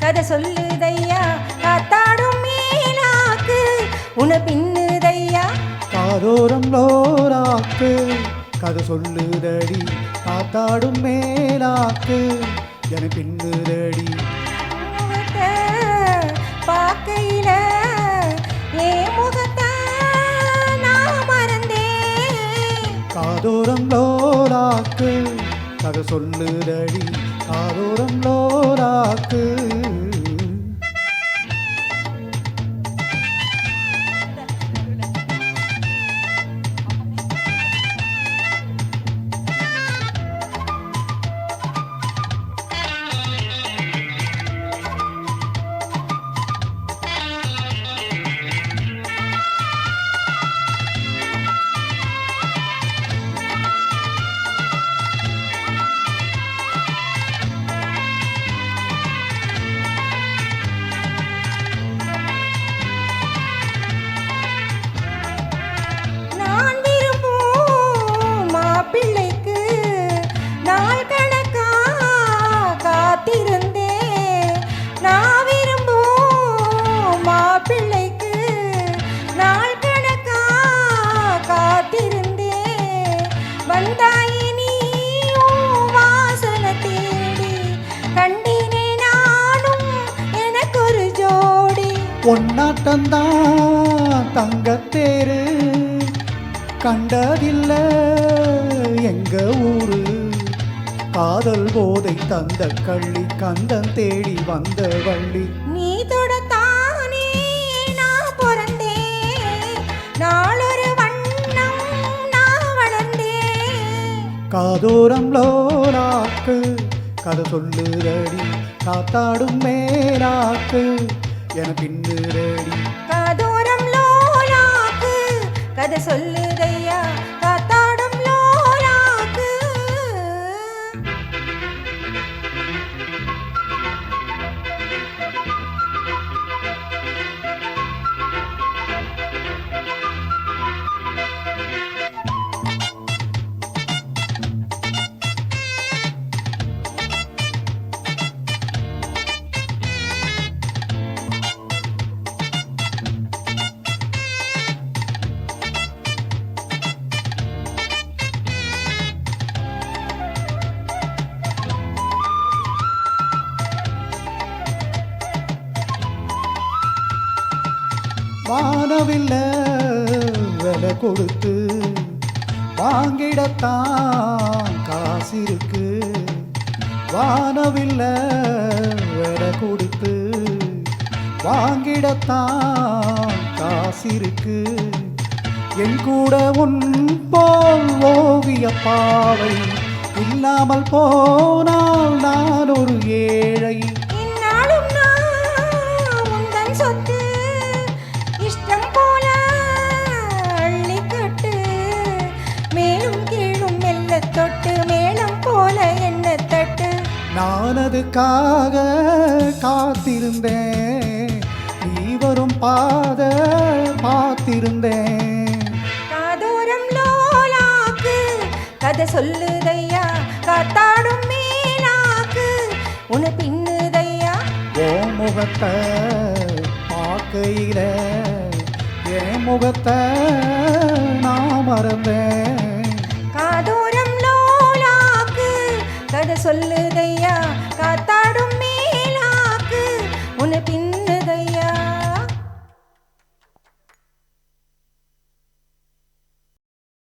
கதை சொல்லுதையா காத்தாடும் மேலாக்கு உன பின்னுதையா காதோரம் லோராக்கு கதை சொல்லுதடி காத்தாடும் மேலாக்கு என பின்னுதடி பார்க்கையில ஏ முகத்தை நான் மறந்தேன் காதோரம் லோராக்கு கதை சொல்லுதடி காதோரம் லோராக்கு பொன்னாட்டந்தான் தங்கத்தேரு கண்டதில்ல எங்க ஊரு காதல் போதை தந்த கள்ளி கந்தன் தேடி வந்த வள்ளி நீ தொடத்தானே நான் பிறந்தேன் நாளொரு வண்ணம் நான் வளர்ந்தேன் காதோரம் லோராக்கு கதை சொல்லுதடி காத்தாடும் மேலாக்கு என பின்னுதடி காதோரம் லோலாக்கு கதை சொல்லுதையா காத்தாடும் லோலாக்கு வானவில்ல விலை கொடுத்து வாங்கிடத்தான் காசிருக்கு வானவில்ல விலை கொடுத்து வாங்கிடத்தான் காசிருக்கு என் கூட உன் போல் ஓவிய பாவை இல்லாமல் போனால் நான் ஒரு ஏழை தொட்டு மேளம் போல என்ன தட்டு நான் அதுக்காக காத்திருந்தேன் நீ வரும் பாத பார்த்திருந்தேன் காதோரம் லோலாக்கு கதை சொல்லுதையா காத்தாடும் மேலாக்கு உன பின்னுதையா ஓ முகத்தை பார்க்கையில என் முகத்தை நான் மறந்தேன் காதோரம் லோலாக்கு கதை சொல்லு